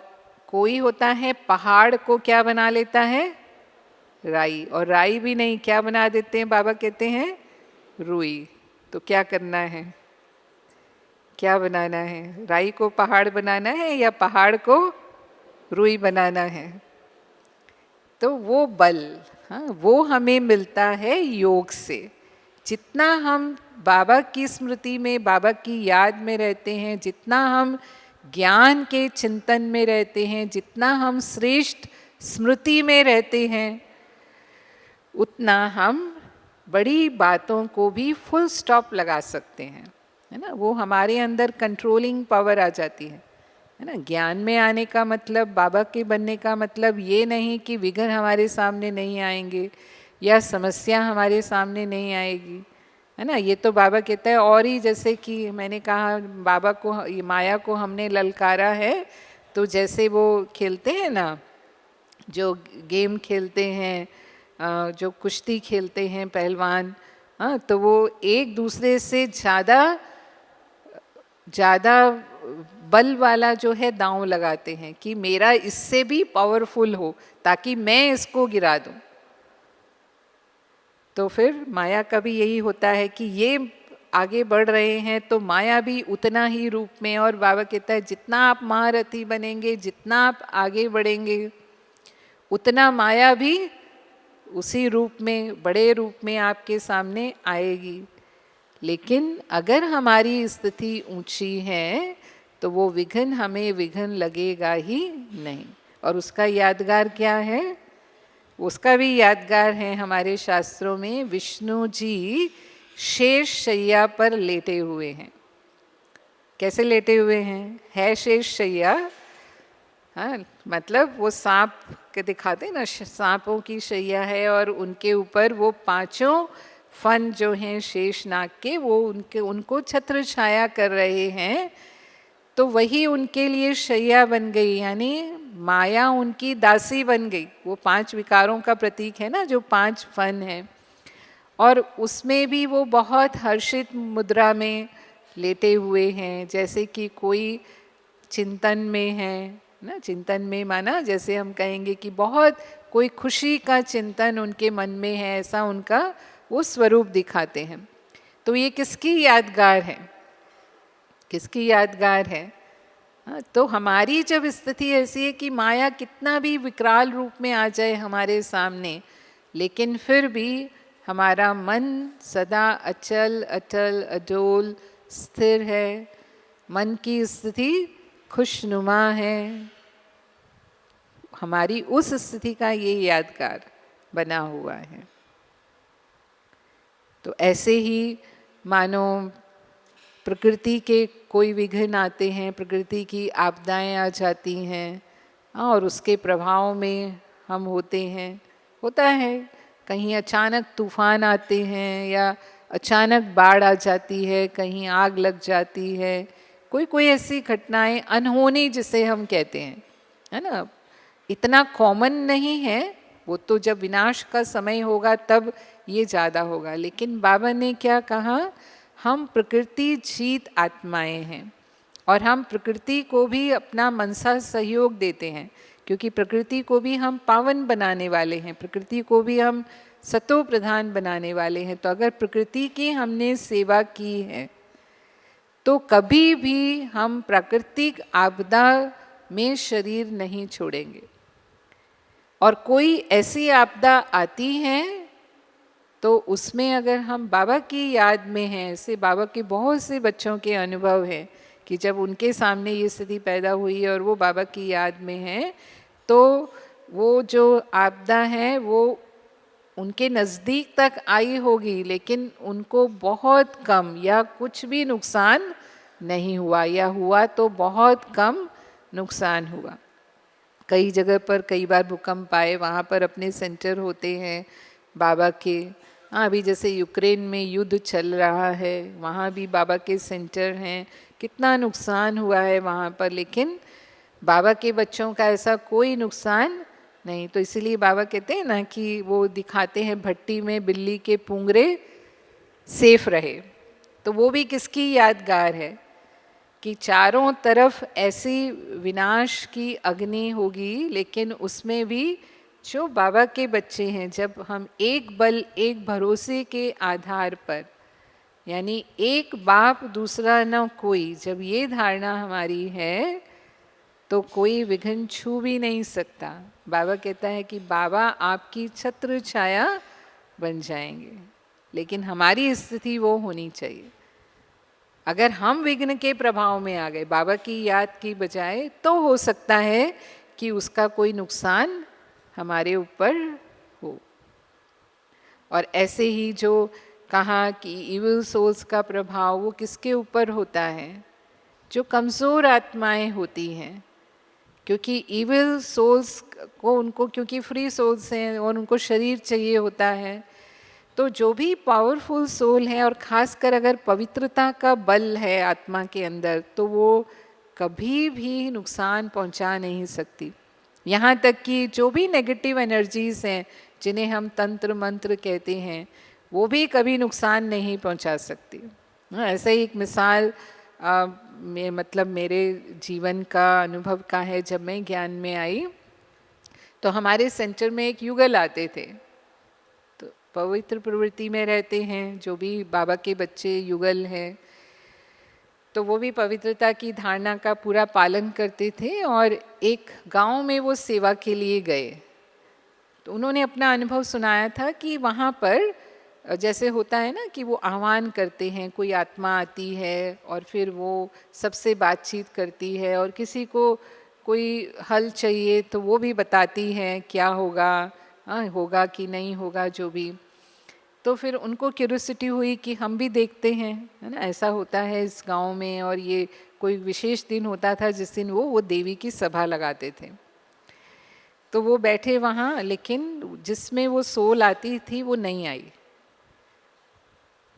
कोई होता है पहाड़ को क्या बना लेता है? राई। और राई भी नहीं, क्या बना देते हैं? बाबा कहते हैं रुई। तो क्या करना है? क्या बनाना है? राई को पहाड़ बनाना है या पहाड़ को रुई बनाना है? तो वो बल, हाँ, वो हमें मिलता है योग से। जितना हम बाबा की स्मृति में, बाबा की याद में रहते हैं, जितना हम ज्ञान के चिंतन में रहते हैं, जितना हम श्रेष्ठ स्मृति में रहते हैं, उतना हम बड़ी बातों को भी फुल स्टॉप लगा सकते हैं, है ना। वो हमारे अंदर कंट्रोलिंग पावर आ जाती है ना। ज्ञान में आने का मतलब, बाबा के बनने का मतलब ये नहीं कि विघ्न हमारे सामने नहीं आएंगे या समस्या हमारे सामने नहीं आएगी, है ना। ये तो बाबा कहता है। और ही जैसे कि मैंने कहा, बाबा को, ये माया को हमने ललकारा है, तो जैसे वो खेलते हैं ना, जो गेम खेलते हैं, जो कुश्ती खेलते हैं पहलवान, हाँ, तो वो एक दूसरे से ज़्यादा बल वाला जो है दांव लगाते हैं कि मेरा इससे भी पावरफुल हो, ताकि मैं इसको गिरा दूं। तो फिर माया का भी यही होता है कि ये आगे बढ़ रहे हैं तो माया भी उतना ही रूप में। और बाबा कहता है जितना आप महारथी बनेंगे, जितना आप आगे बढ़ेंगे, उतना माया भी उसी रूप में, बड़े रूप में आपके सामने आएगी। लेकिन अगर हमारी स्थिति ऊंची है तो वो विघ्न हमें विघ्न लगेगा ही नहीं। और उसका यादगार क्या है? उसका भी यादगार है हमारे शास्त्रों में। विष्णु जी शेष शैया पर लेटे हुए हैं। कैसे लेटे हुए हैं? है शेष शैया, हाँ, मतलब वो सांप के दिखाते ना, सांपों की शैया है, और उनके ऊपर वो पांचों फन जो हैं शेषनाग के, वो उनको छत्र छाया कर रहे हैं। तो वही उनके लिए शैया बन गई, यानी माया उनकी दासी बन गई। वो 5 विकारों का प्रतीक है ना, जो 5 फन है। और उसमें भी वो बहुत हर्षित मुद्रा में लेटे हुए हैं, जैसे कि कोई चिंतन में है ना। चिंतन में माना जैसे हम कहेंगे कि बहुत कोई खुशी का चिंतन उनके मन में है, ऐसा उनका वो स्वरूप दिखाते हैं। तो ये किसकी यादगार है? किसकी यादगार है? तो हमारी जब स्थिति ऐसी है कि माया कितना भी विकराल रूप में आ जाए हमारे सामने, लेकिन फिर भी हमारा मन सदा अचल अटल अडोल स्थिर है, मन की स्थिति खुशनुमा है। हमारी उस स्थिति का ये यादगार बना हुआ है। तो ऐसे ही मानो प्रकृति के कोई विघ्न आते हैं, प्रकृति की आपदाएं आ जाती हैं और उसके प्रभाव में हम होते हैं। होता है कहीं अचानक तूफान आते हैं या अचानक बाढ़ आ जाती है, कहीं आग लग जाती है, कोई कोई ऐसी घटनाएं अनहोनी जिसे हम कहते हैं, है ना। इतना कॉमन नहीं है वो, तो जब विनाश का समय होगा तब ये ज़्यादा होगा। लेकिन बाबा ने क्या कहा, हम प्रकृति जीत आत्माएं हैं और हम प्रकृति को भी अपना मनसा सहयोग देते हैं, क्योंकि प्रकृति को भी हम पावन बनाने वाले हैं, प्रकृति को भी हम सतो प्रधान बनाने वाले हैं। तो अगर प्रकृति की हमने सेवा की है तो कभी भी हम प्राकृतिक आपदा में शरीर नहीं छोड़ेंगे। और कोई ऐसी आपदा आती है तो उसमें अगर हम बाबा की याद में हैं, ऐसे बाबा के बहुत से बच्चों के अनुभव हैं कि जब उनके सामने ये स्थिति पैदा हुई और वो बाबा की याद में हैं, तो वो जो आपदा है वो उनके नज़दीक तक आई होगी, लेकिन उनको बहुत कम या कुछ भी नुकसान नहीं हुआ, या हुआ तो बहुत कम नुकसान हुआ। कई जगह पर कई बार भूकंप आए, वहाँ पर अपने सेंटर होते हैं बाबा के। हाँ, अभी जैसे यूक्रेन में युद्ध चल रहा है, वहाँ भी बाबा के सेंटर हैं। कितना नुकसान हुआ है वहाँ पर, लेकिन बाबा के बच्चों का ऐसा कोई नुकसान नहीं। तो इसीलिए बाबा कहते हैं ना कि वो दिखाते हैं भट्टी में बिल्ली के पूंगरे सेफ रहे। तो वो भी किसकी यादगार है कि चारों तरफ ऐसी विनाश की अग्नि होगी, लेकिन उसमें भी जो बाबा के बच्चे हैं, जब हम एक बल एक भरोसे के आधार पर, यानी एक बाप दूसरा न कोई, जब ये धारणा हमारी है तो कोई विघ्न छू भी नहीं सकता। बाबा कहता है कि बाबा आपकी छत्र छाया बन जाएंगे, लेकिन हमारी स्थिति वो होनी चाहिए। अगर हम विघ्न के प्रभाव में आ गए बाबा की याद की बजाय, तो हो सकता है कि उसका कोई नुकसान हमारे ऊपर हो। और ऐसे ही जो कहा कि इविल सोल्स का प्रभाव वो किसके ऊपर होता है, जो कमज़ोर आत्माएं होती हैं। क्योंकि इविल सोल्स को, उनको क्योंकि फ्री सोल्स हैं और उनको शरीर चाहिए होता है, तो जो भी पावरफुल सोल है और ख़ासकर अगर पवित्रता का बल है आत्मा के अंदर, तो वो कभी भी नुकसान पहुंचा नहीं सकती। यहाँ तक कि जो भी नेगेटिव एनर्जीज़ हैं जिन्हें हम तंत्र मंत्र कहते हैं, वो भी कभी नुकसान नहीं पहुंचा सकती। ऐसे ही एक मिसाल मतलब मेरे जीवन का अनुभव का है। जब मैं ज्ञान में आई तो हमारे सेंटर में एक युगल आते थे, तो पवित्र प्रवृत्ति में रहते हैं जो भी बाबा के बच्चे युगल हैं, तो वो भी पवित्रता की धारणा का पूरा पालन करते थे। और एक गांव में वो सेवा के लिए गए, तो उन्होंने अपना अनुभव सुनाया था कि वहाँ पर जैसे होता है ना कि वो आह्वान करते हैं, कोई आत्मा आती है और फिर वो सबसे बातचीत करती है, और किसी को कोई हल चाहिए तो वो भी बताती है क्या होगा, होगा कि नहीं होगा जो भी। तो फिर उनको क्यूरियोसिटी हुई कि हम भी देखते हैं, है ना, ऐसा होता है इस गांव में। और ये कोई विशेष दिन होता था जिस दिन वो देवी की सभा लगाते थे। तो वो बैठे वहाँ, लेकिन जिसमें वो सोल आती थी वो नहीं आई।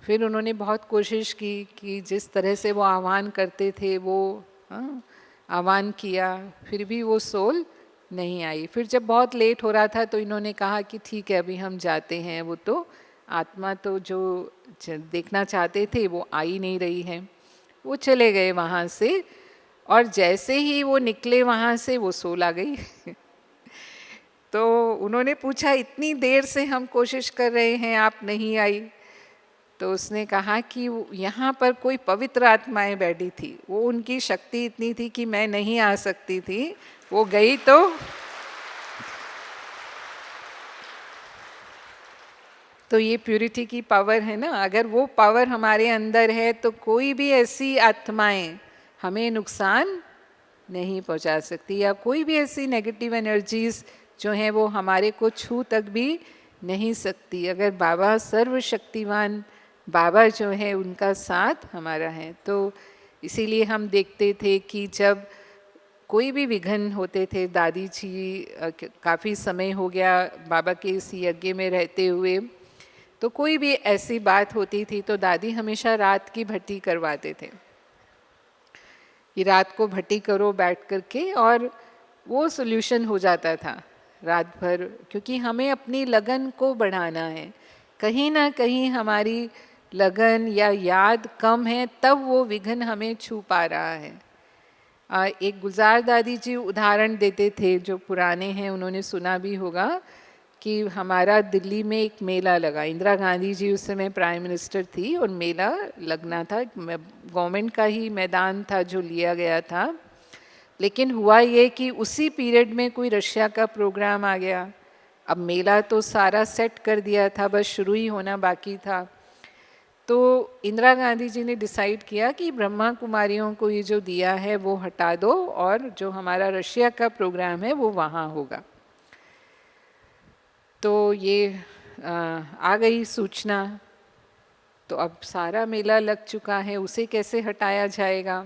फिर उन्होंने बहुत कोशिश की कि जिस तरह से वो आह्वान करते थे वो आह्वान किया, फिर भी वो सोल नहीं आई। फिर जब बहुत लेट हो रहा था तो इन्होंने कहा कि ठीक है अभी हम जाते हैं, वो तो आत्मा तो जो देखना चाहते थे वो आ ही नहीं रही है। वो चले गए वहाँ से, और जैसे ही वो निकले वहाँ से वो सोल आ गई। तो उन्होंने पूछा इतनी देर से हम कोशिश कर रहे हैं आप नहीं आई। तो उसने कहा कि यहाँ पर कोई पवित्र आत्माएं बैठी थी, वो उनकी शक्ति इतनी थी कि मैं नहीं आ सकती थी, वो गई तो ये प्यूरिटी की पावर है ना, अगर वो पावर हमारे अंदर है तो कोई भी ऐसी आत्माएं हमें नुकसान नहीं पहुंचा सकती, या कोई भी ऐसी नेगेटिव एनर्जीज जो हैं वो हमारे को छू तक भी नहीं सकती, अगर बाबा सर्वशक्तिवान बाबा जो है उनका साथ हमारा है। तो इसीलिए हम देखते थे कि जब कोई भी विघ्न होते थे, दादी जी काफ़ी समय हो गया बाबा के इस यज्ञ में रहते हुए, तो कोई भी ऐसी बात होती थी तो दादी हमेशा रात की भट्टी करवाते थे कि रात को भट्टी करो बैठ करके, और वो सोल्यूशन हो जाता था रात भर, क्योंकि हमें अपनी लगन को बढ़ाना है। कहीं ना कहीं हमारी लगन या याद कम है, तब वो विघ्न हमें छू पा रहा है। एक गुलजार दादी जी उदाहरण देते थे, जो पुराने हैं उन्होंने सुना भी होगा, कि हमारा दिल्ली में एक मेला लगा, इंदिरा गांधी जी उस समय प्राइम मिनिस्टर थी और मेला लगना था, गवर्नमेंट का ही मैदान था जो लिया गया था। लेकिन हुआ ये कि उसी पीरियड में कोई रशिया का प्रोग्राम आ गया। अब मेला तो सारा सेट कर दिया था, बस शुरू ही होना बाकी था। तो इंदिरा गांधी जी ने डिसाइड किया कि ब्रह्मा कुमारियों को ये जो दिया है वो हटा दो, और जो हमारा रशिया का प्रोग्राम है वो वहाँ होगा। तो ये आ गई सूचना, तो अब सारा मेला लग चुका है, उसे कैसे हटाया जाएगा।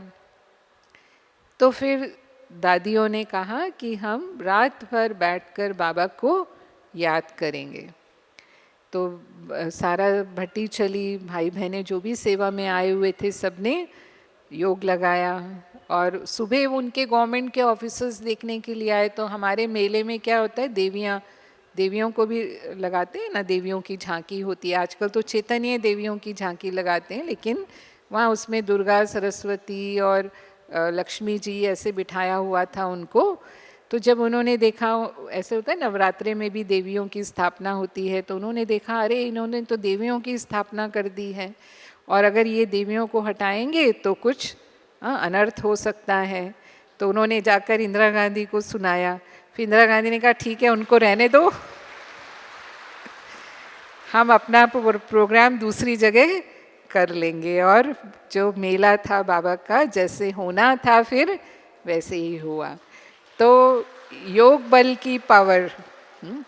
तो फिर दादियों ने कहा कि हम रात भर बैठकर बाबा को याद करेंगे। तो सारा भट्टी चली, भाई बहनें जो भी सेवा में आए हुए थे सबने योग लगाया, और सुबह उनके गवर्नमेंट के ऑफिसर्स देखने के लिए आए। तो हमारे मेले में क्या होता है, देवियों को भी लगाते हैं ना, देवियों की झांकी होती है। आजकल तो चैतन्य देवियों की झांकी लगाते हैं, लेकिन वहाँ उसमें दुर्गा, सरस्वती और लक्ष्मी जी ऐसे बिठाया हुआ था उनको। तो जब उन्होंने देखा, ऐसे होता है नवरात्रे में भी देवियों की स्थापना होती है, तो उन्होंने देखा अरे इन्होंने तो देवियों की स्थापना कर दी है, और अगर ये देवियों को हटाएंगे तो कुछ अनर्थ हो सकता है। तो उन्होंने जाकर इंदिरा गांधी को सुनाया। फिर इंदिरा गांधी ने कहा ठीक है, उनको रहने दो, हम अपना प्रोग्राम दूसरी जगह कर लेंगे। और जो मेला था बाबा का, जैसे होना था फिर वैसे ही हुआ। तो योग बल की पावर,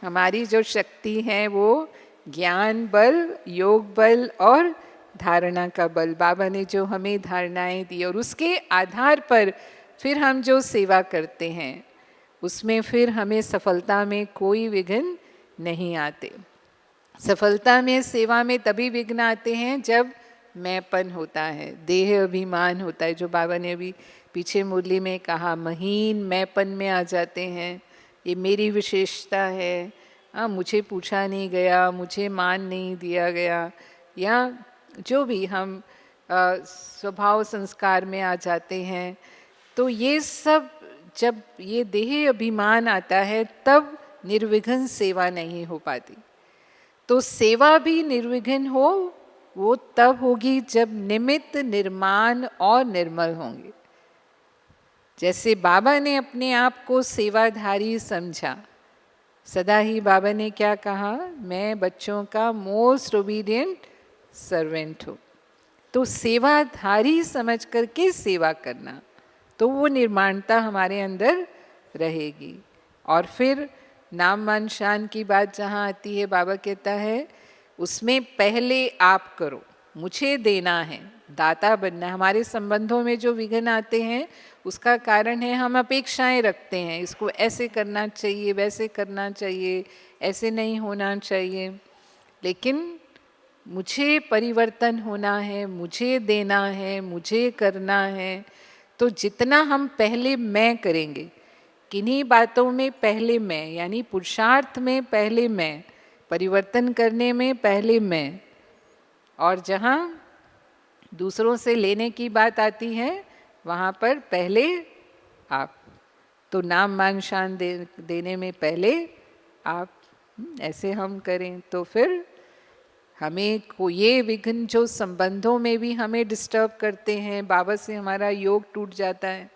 हमारी जो शक्ति है वो ज्ञान बल, योग बल और धारणा का बल, बाबा ने जो हमें धारणाएं दी, और उसके आधार पर फिर हम जो सेवा करते हैं उसमें फिर हमें सफलता में कोई विघ्न नहीं आते। सफलता में, सेवा में तभी विघ्न आते हैं जब मैंपन होता है, देह अभिमान होता है, जो बाबा ने अभी पीछे मुरली में कहा, महीन मैंपन में आ जाते हैं। ये मेरी विशेषता है, मुझे पूछा नहीं गया, मुझे मान नहीं दिया गया, या जो भी हम स्वभाव संस्कार में आ जाते हैं। तो ये सब जब ये देह अभिमान आता है तब निर्विघ्न सेवा नहीं हो पाती। तो सेवा भी निर्विघ्न हो वो तब होगी जब निमित्त, निर्माण और निर्मल होंगे। जैसे बाबा ने अपने आप को सेवाधारी समझा, सदा ही बाबा ने क्या कहा, मैं बच्चों का मोस्ट ओबीडियंट सर्वेंट हूँ। तो सेवाधारी समझ करके सेवा करना, तो वो निर्माणता हमारे अंदर रहेगी। और फिर नाम मान शान की बात जहाँ आती है, बाबा कहता है उसमें पहले आप करो, मुझे देना है, दाता बनना है। हमारे संबंधों में जो विघ्न आते हैं उसका कारण है हम अपेक्षाएं रखते हैं, इसको ऐसे करना चाहिए, वैसे करना चाहिए, ऐसे नहीं होना चाहिए। लेकिन मुझे परिवर्तन होना है, मुझे देना है, मुझे करना है। तो जितना हम पहले मैं करेंगे, किन्हीं बातों में पहले मैं, यानी पुरुषार्थ में पहले मैं, परिवर्तन करने में पहले मैं, और जहाँ दूसरों से लेने की बात आती है वहाँ पर पहले आप। तो नाम मान शान देने में पहले आप, ऐसे हम करें तो फिर हमें को ये विघ्न जो संबंधों में भी हमें डिस्टर्ब करते हैं, बाबा से हमारा योग टूट जाता है।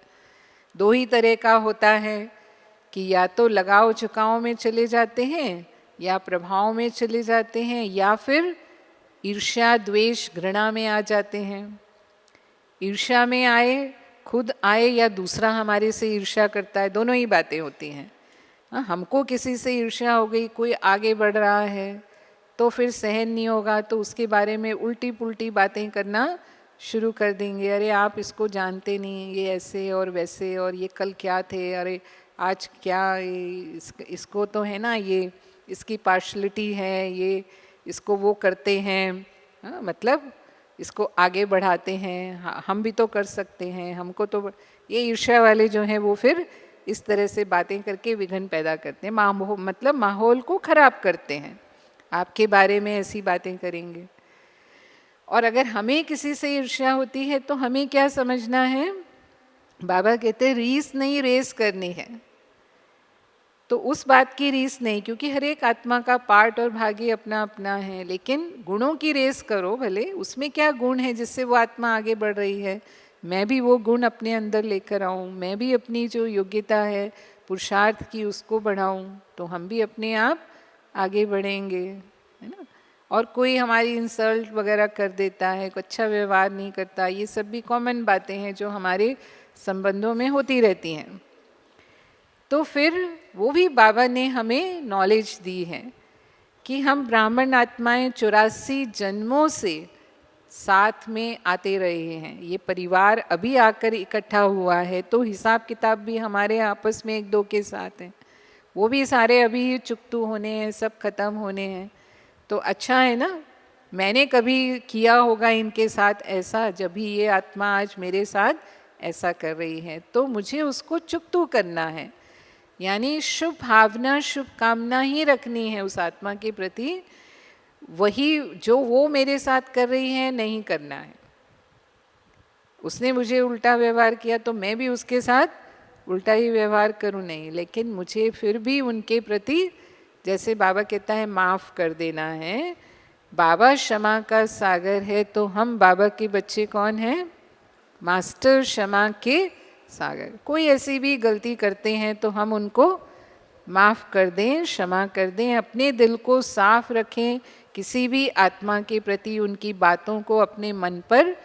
दो ही तरह का होता है कि या तो लगाव झुकाव में चले जाते हैं, या प्रभाव में चले जाते हैं, या फिर ईर्ष्या द्वेष घृणा में आ जाते हैं। ईर्ष्या में आए, खुद आए, या दूसरा हमारे से ईर्ष्या करता है, दोनों ही बातें होती हैं। हमको किसी से ईर्ष्या हो गई, कोई आगे बढ़ रहा है तो फिर सहन नहीं होगा, तो उसके बारे में उल्टी पुल्टी बातें करना शुरू कर देंगे। अरे आप इसको जानते नहीं, ये ऐसे और वैसे, और ये कल क्या थे, अरे आज क्या, इसको तो है ना, ये इसकी पार्शलिटी है, ये इसको वो करते हैं, मतलब इसको आगे बढ़ाते हैं, हम भी तो कर सकते हैं, हमको तो। ये ईर्ष्या वाले जो हैं वो फिर इस तरह से बातें करके विघ्न पैदा करते हैं, मतलब माहौल को खराब करते हैं, आपके बारे में ऐसी बातें करेंगे। और अगर हमें किसी से ईर्ष्या होती है तो हमें क्या समझना है, बाबा कहते हैं रीस नहीं रेस करनी है। तो उस बात की रीस नहीं, क्योंकि हर एक आत्मा का पार्ट और भाग्य अपना अपना है, लेकिन गुणों की रेस करो भले, उसमें क्या गुण है जिससे वो आत्मा आगे बढ़ रही है, मैं भी वो गुण अपने अंदर लेकर आऊँ, मैं भी अपनी जो योग्यता है पुरुषार्थ की उसको बढ़ाऊँ, तो हम भी अपने आप आगे बढ़ेंगे, है ना। और कोई हमारी इंसल्ट वगैरह कर देता है, कोई अच्छा व्यवहार नहीं करता, ये सब भी कॉमन बातें हैं जो हमारे संबंधों में होती रहती हैं। तो फिर वो भी बाबा ने हमें नॉलेज दी है कि हम ब्राह्मण आत्माएं 84 जन्मों से साथ में आते रहे हैं, ये परिवार अभी आकर इकट्ठा हुआ है, तो हिसाब किताब भी हमारे आपस में एक दो के साथ हैं, वो भी सारे अभी चुकतू होने हैं, सब खत्म होने हैं। तो अच्छा है ना, मैंने कभी किया होगा इनके साथ ऐसा, जब भी ये आत्मा आज मेरे साथ ऐसा कर रही है, तो मुझे उसको चुकतू करना है, यानी शुभ भावना शुभ कामना ही रखनी है उस आत्मा के प्रति, वही जो वो मेरे साथ कर रही है नहीं करना है। उसने मुझे उल्टा व्यवहार किया तो मैं भी उसके साथ उल्टा ही व्यवहार करूं, नहीं, लेकिन मुझे फिर भी उनके प्रति, जैसे बाबा कहता है, माफ़ कर देना है। बाबा क्षमा का सागर है, तो हम बाबा के बच्चे कौन हैं, मास्टर क्षमा के सागर। कोई ऐसी भी गलती करते हैं तो हम उनको माफ़ कर दें, क्षमा कर दें, अपने दिल को साफ रखें, किसी भी आत्मा के प्रति उनकी बातों को अपने मन पर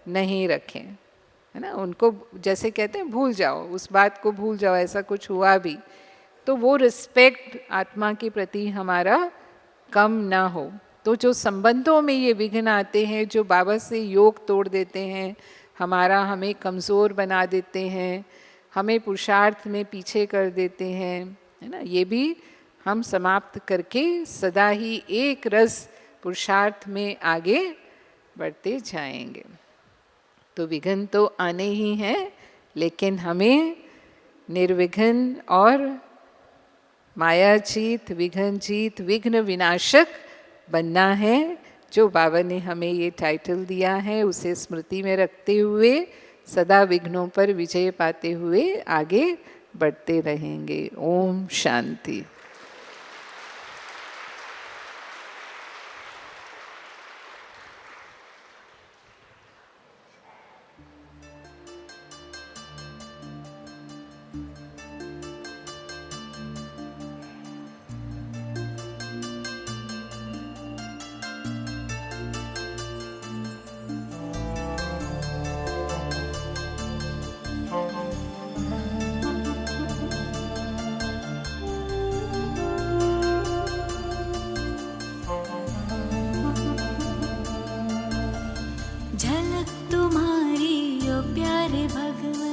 नहीं रखें, है ना। उनको जैसे कहते हैं भूल जाओ, उस बात को भूल जाओ, ऐसा कुछ हुआ भी तो वो रिस्पेक्ट आत्मा के प्रति हमारा कम ना हो। तो जो संबंधों में ये विघ्न आते हैं, जो बाबा से योग तोड़ देते हैं, हमें कमज़ोर बना देते हैं, हमें पुरुषार्थ में पीछे कर देते हैं, है ना, ये भी हम समाप्त करके सदा ही एक रस पुरुषार्थ में आगे बढ़ते जाएंगे। तो विघ्न तो आने ही हैं, लेकिन हमें निर्विघ्न और मायाजीत, विघ्न जीत, विघ्न विनाशक बनना है। जो बाबा ने हमें ये टाइटल दिया है उसे स्मृति में रखते हुए सदा विघ्नों पर विजय पाते हुए आगे बढ़ते रहेंगे। ओम शांति। झलक तुम्हारी ओ प्यारे भगवान।